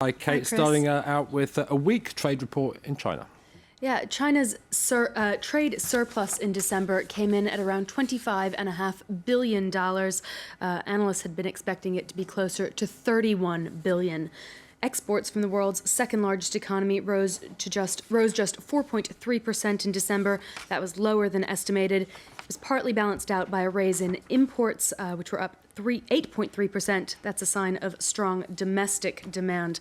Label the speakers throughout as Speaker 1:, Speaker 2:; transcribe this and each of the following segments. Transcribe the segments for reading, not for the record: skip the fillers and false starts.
Speaker 1: Hi, Kate. Starting out with a weak trade report in China.
Speaker 2: Yeah, China's trade surplus in December came in at around $25.5 billion. Analysts had been expecting it to be closer to $31 billion. Exports from the world's second largest economy rose just 4.3% in December. That was lower than estimated. It was partly balanced out by a raise in imports, which were up 8.3%. That's a sign of strong domestic demand.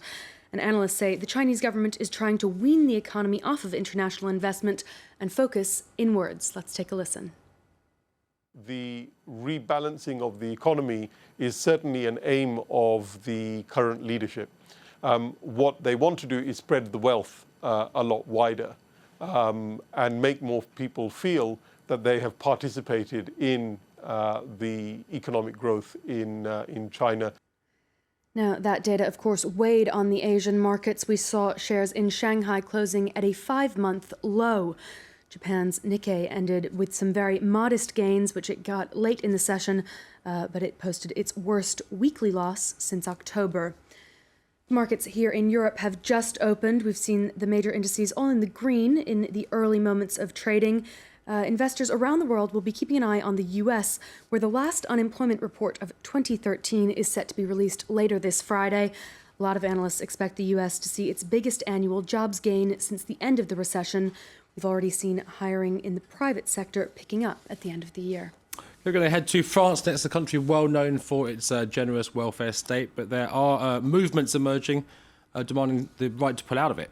Speaker 2: And analysts say the Chinese government is trying to wean the economy off of international investment and focus inwards. Let's take a listen.
Speaker 3: The rebalancing of the economy is certainly an aim of the current leadership. What they want to do is spread the wealth a lot wider and make more people feel that they have participated in the economic growth in China.
Speaker 2: Now, that data, of course, weighed on the Asian markets. We saw shares in Shanghai closing at a 5-month low. Japan's Nikkei ended with some very modest gains, which it got late in the session, but it posted its worst weekly loss since October. Markets here in Europe have just opened. We've seen the major indices all in the green in the early moments of trading. Investors around the world will be keeping an eye on the U.S., where the last unemployment report of 2013 is set to be released later this Friday. A lot of analysts expect the U.S. to see its biggest annual jobs gain since the end of the recession. We've already seen hiring in the private sector picking up at the end of the year.
Speaker 1: We're going to head to France next, a country well known for its generous welfare state, but there are movements emerging demanding the right to pull out of it.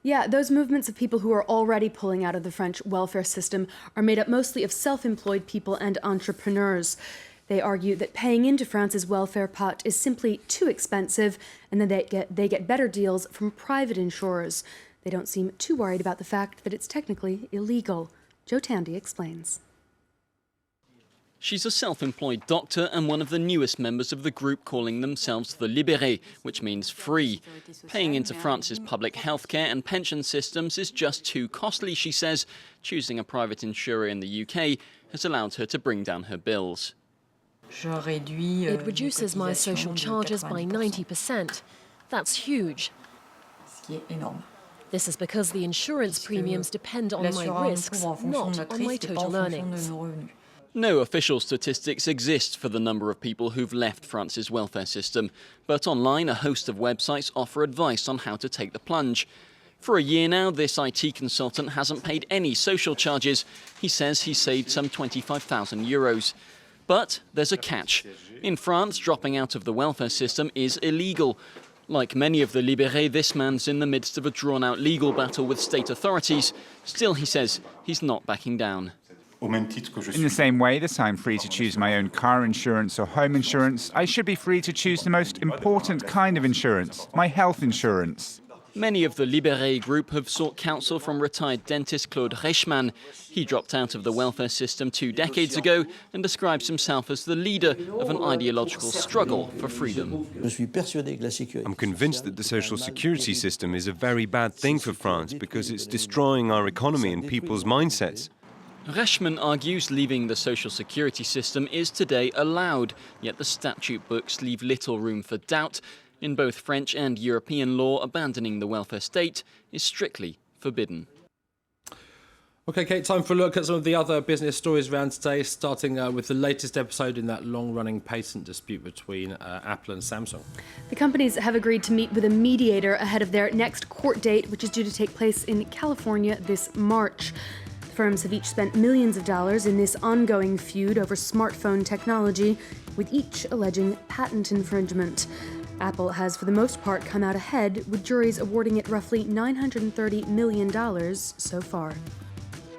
Speaker 2: Yeah, those movements of people who are already pulling out of the French welfare system are made up mostly of self-employed people and entrepreneurs. They argue that paying into France's welfare pot is simply too expensive, and then they get better deals from private insurers. They don't seem too worried about the fact that it's technically illegal. Jo Tandy explains.
Speaker 4: She's a self-employed doctor and one of the newest members of the group calling themselves the Libérés, which means free. Paying into France's public healthcare and pension systems is just too costly, she says. Choosing a private insurer in the UK has allowed her to bring down her bills.
Speaker 5: It reduces my social charges by 90%. That's huge. This is because the insurance premiums depend on my risks, not on my total earnings.
Speaker 4: No official statistics exist for the number of people who've left France's welfare system, but online a host of websites offer advice on how to take the plunge. For a year now, this IT consultant hasn't paid any social charges. He says he saved some €25,000. But there's a catch. In France, dropping out of the welfare system is illegal. Like many of the Libérés, this man's in the midst of a drawn-out legal battle with state authorities. Still, he says, he's not backing down.
Speaker 6: In the same way that I'm free to choose my own car insurance or home insurance, I should be free to choose the most important kind of insurance, my health insurance.
Speaker 4: Many of the Libérés group have sought counsel from retired dentist Claude Reichmann. He dropped out of the welfare system 2 decades ago and describes himself as the leader of an ideological struggle for freedom.
Speaker 7: I'm convinced that the social security system is a very bad thing for France because it's destroying our economy and people's mindsets.
Speaker 4: Reichmann argues leaving the social security system is today allowed, yet the statute books leave little room for doubt. In both French and European law, abandoning the welfare state is strictly forbidden.
Speaker 1: OK, Kate, time for a look at some of the other business stories around today, starting with the latest episode in that long-running patent dispute between Apple and Samsung.
Speaker 2: The companies have agreed to meet with a mediator ahead of their next court date, which is due to take place in California this March. Firms have each spent millions of dollars in this ongoing feud over smartphone technology, with each alleging patent infringement. Apple has, for the most part, come out ahead, with juries awarding it roughly $930 million so far.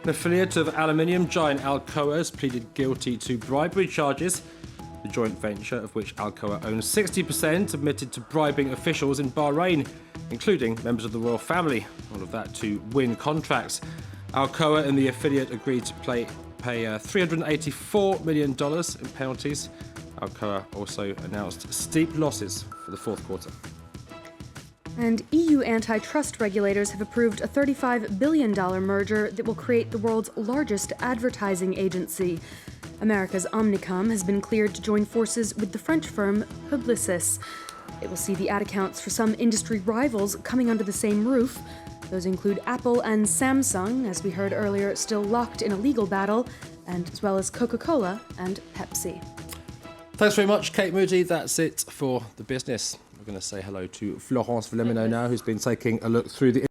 Speaker 1: An affiliate of aluminium giant Alcoa has pleaded guilty to bribery charges. The joint venture, of which Alcoa owns 60%, admitted to bribing officials in Bahrain, including members of the royal family, all of that to win contracts. Alcoa and the affiliate agreed to pay $384 million in penalties. Alcoa also announced steep losses for the fourth quarter.
Speaker 2: And EU antitrust regulators have approved a $35 billion merger that will create the world's largest advertising agency. America's Omnicom has been cleared to join forces with the French firm Publicis. It will see the ad accounts for some industry rivals coming under the same roof. Those include Apple and Samsung, as we heard earlier, still locked in a legal battle, and as well as Coca-Cola and Pepsi.
Speaker 1: Thanks very much, Kate Moody. That's it for the business. We're going to say hello to Florence Villemino now, who's been taking a look through the